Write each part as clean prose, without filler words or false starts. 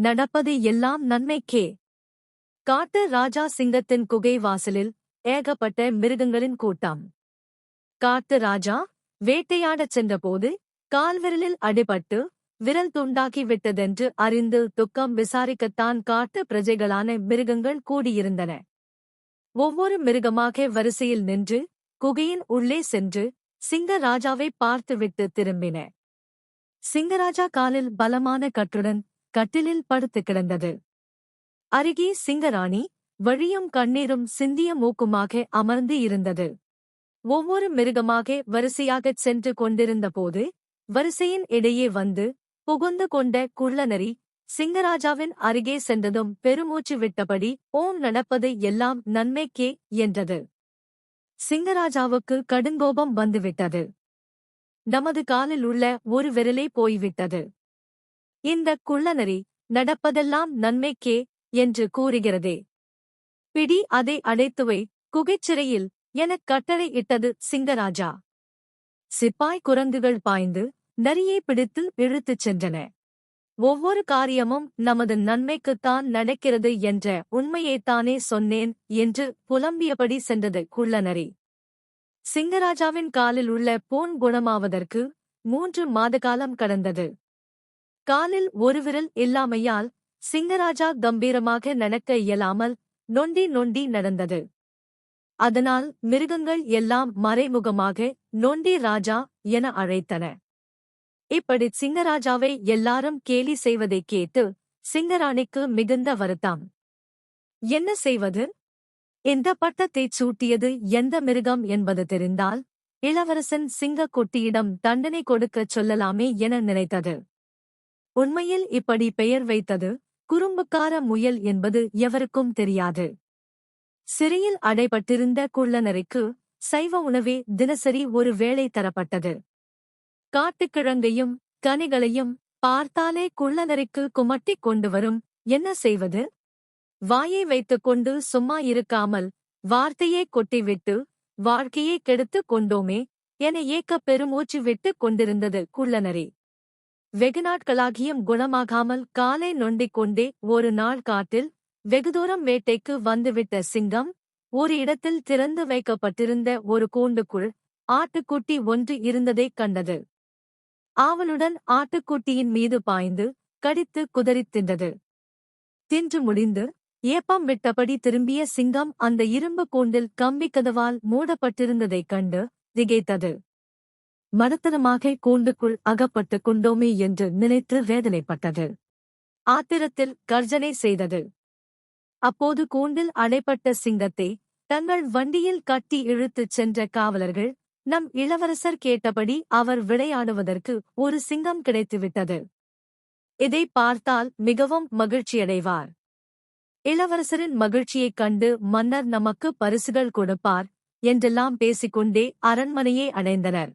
நடப்பது எல்லாம் நன்மைக்கே. காட்டு ராஜா சிங்கத்தின் குகை வாசலில் ஏகப்பட்ட மிருகங்களின் கூட்டம். காட்டு ராஜா வேட்டையாடச் சென்றபோது கால்விரலில் அடிபட்டு விரல் துண்டாக்கி விட்டதென்று அறிந்து துக்கம் விசாரிக்கத்தான் காட்டு பிரஜைகளான மிருகங்கள் கூடியிருந்தன. ஒவ்வொரு மிருகமாக வரிசையில் நின்று குகையின் உள்ளே சென்று சிங்கராஜாவை பார்த்துவிட்டு திரும்பின. சிங்கராஜா காலில் பலமான கட்டுடன் கட்டிலில் படுத்து கிடந்தது. அருகே சிங்கராணி வழியும் கண்ணீரும் சிந்திய மூக்குமாக அமர்ந்து இருந்தது. ஒவ்வொரு மிருகமாக வரிசையாகச் சென்று கொண்டிருந்தபோது வரிசையின் இடையே வந்து புகுந்து கொண்ட குள்ளநரி சிங்கராஜாவின் அருகே சென்றதும் பெருமூச்சு விட்டபடி ஓம் நடப்பது எல்லாம் நன்மைக்கே என்றது. சிங்கராஜாவுக்கு கடுங்கோபம் வந்துவிட்டது. நமது காலில் உள்ள ஒரு விரலே போய்விட்டது. இந்த குள்ளநரி நடப்பதெல்லாம் நன்மைக்கே என்று கூறுகிறதே. பிடி, அதை அடைத்துவை குகைச்சிறையில் எனக் கட்டளை இட்டது சிங்கராஜா. சிப்பாய் குரங்குகள் பாய்ந்து நரியை பிடித்து இழுத்துச் சென்றன. ஒவ்வொரு காரியமும் நமது நன்மைக்குத்தான் நடக்கிறது என்ற உண்மையைத்தானே சொன்னேன் என்று புலம்பியபடி சென்றது குள்ளநரி. சிங்கராஜாவின் காலில் உள்ள பூன் குணமாவதற்கு 3 மாதகாலம் கடந்தது. காலில் ஒரு விரல் இல்லாமையால் சிங்கராஜா கம்பீரமாக நடக்க இயலாமல் நொண்டி நொண்டி நடந்தது. அதனால் மிருகங்கள் எல்லாம் மறைமுகமாக நொண்டி ராஜா என அழைத்தன. இப்படி சிங்கராஜாவை எல்லாரும் கேலி செய்வதைக் கேட்டு சிங்கராணிக்கு மிகுந்த வருத்தம். என்ன செய்வது? இந்த பட்டத்தைச் சூட்டியது எந்த மிருகம் என்பது தெரிந்தால் இளவரசன் சிங்கக்குட்டியிடம் தண்டனை கொடுக்கச் சொல்லலாமே என நினைத்தது. உண்மையில் இப்படி பெயர் வைத்தது குறும்புக்கார முயல் என்பது எவருக்கும் தெரியாது. சிறையில் அடைபட்டிருந்த குள்ளநரிக்கு சைவ உணவே தினசரி ஒரு வேளை தரப்பட்டது. காட்டுக்கிழங்கையும் கனிகளையும் பார்த்தாலே குள்ளநரிக்கு குமட்டிக் கொண்டு வரும். என்ன செய்வது? வாயை வைத்துக்கொண்டு சும்மா இருக்காமல் வார்த்தையே கொட்டிவிட்டு வாழ்க்கையே கெடுத்துக் கொண்டோமே என ஏக்கப் பெருமூச்சு விட்டுக் கொண்டிருந்தது குள்ளநரி. வெகு நாட்களாகியும் குணமாகாமல் காலை நொண்டிக் கொண்டே ஒரு நாள் காட்டில் வெகுதூரம் வேட்டைக்கு வந்துவிட்ட சிங்கம் ஒரு இடத்தில் திறந்து வைக்கப்பட்டிருந்த ஒரு கூண்டுக்குள் ஆட்டுக்குட்டி ஒன்று இருந்ததைக் கண்டது. ஆவலுடன் ஆட்டுக்குட்டியின் மீது பாய்ந்து கடித்து குதறித் தின்றது. தின்று முடிந்து ஏப்பம் விட்டபடி திரும்பிய சிங்கம் அந்த இரும்பு கூண்டில் கம்பிக்கதவால் மூடப்பட்டிருந்ததைக் கண்டு திகைத்தது. மடத்தனமாக கூண்டுக்குள் அகப்பட்டுக் கொண்டோமே என்று நினைத்து வேதனைப்பட்டது. ஆத்திரத்தில் கர்ஜனை செய்தது. அப்போது கூண்டில் அடைப்பட்ட சிங்கத்தை தங்கள் வண்டியில் கட்டி இழுத்துச் சென்ற காவலர்கள் நம் இளவரசர் கேட்டபடி அவர் விளையாடுவதற்கு ஒரு சிங்கம் கிடைத்துவிட்டது. இதை பார்த்தால் மிகவும் மகிழ்ச்சியடைவார். இளவரசரின் மகிழ்ச்சியைக் கண்டு மன்னர் நமக்கு பரிசுகள் கொடுப்பார் என்றெல்லாம் பேசிக்கொண்டே அரண்மனையை அடைந்தனர்.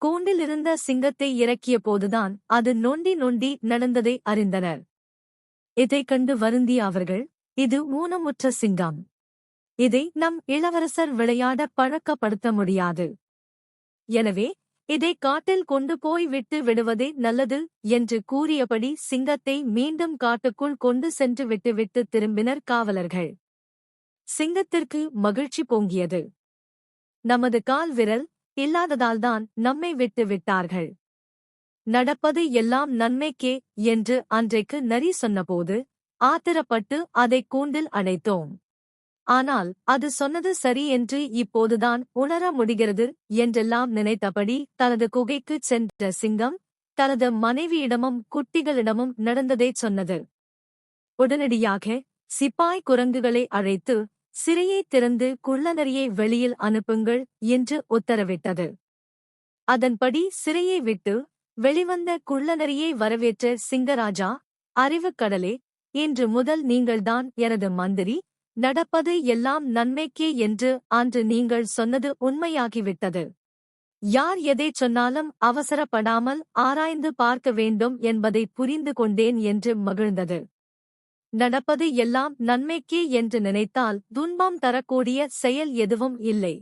கூண்டிலிருந்த சிங்கத்தை இறக்கிய போதுதான் அது நொண்டி நொண்டி நடந்ததை அறிந்தனர். இதைக் கண்டு வருந்திய அவர்கள், இது ஊனமுற்ற சிங்கம். இதை நம் இளவரசர் விளையாட பழக்கப்படுத்த முடியாது. எனவே இதை காட்டில் கொண்டு போய் விட்டு விடுவதே நல்லது என்று கூறியபடி சிங்கத்தை மீண்டும் காட்டுக்குள் கொண்டு சென்று விட்டுவிட்டு திரும்பினர் காவலர்கள். சிங்கத்திற்கு மகிழ்ச்சி பொங்கியது. நமது கால் விரல் இல்லாததால்தான் நம்மை விட்டு விட்டார்கள். நடப்பது எல்லாம் நன்மைக்கே என்று அன்றைக்கு நரி சொன்னபோது ஆத்திரப்பட்டு அதைக் கூண்டில் அடைத்தோம். ஆனால் அது சொன்னது சரி என்று இப்போதுதான் உணர முடிகிறது என்றெல்லாம் நினைத்தபடி தனது குகைக்குச் சென்ற சிங்கம் தனது மனைவியிடமும் குட்டிகளிடமும் நடந்ததைச் சொன்னது. உடனடியாக சிப்பாய் குரங்குகளை அழைத்து சிறையைத் திறந்து குள்ளநரியை வெளியில் அனுப்புங்கள் என்று உத்தரவிட்டது. அதன்படி சிறையை விட்டு வெளிவந்த குள்ளநரியை வரவேற்ற சிங்கராஜா, அறிவுக்கடலே, இன்று முதல் நீங்கள்தான் எனது மந்திரி, நடப்பது எல்லாம் நன்மைக்கே என்று அன்று நீங்கள் சொன்னது உண்மையாகிவிட்டது. யார் எதைச் சொன்னாலும் அவசரப்படாமல் ஆராய்ந்து பார்க்க வேண்டும் என்பதை புரிந்து கொண்டேன் என்று மகிழ்ந்தது. நடப்பது எல்லாம் நன்மைக்கே என்று நினைத்தால் துன்பம் தரக்கூடிய செயல் எதுவும் இல்லை.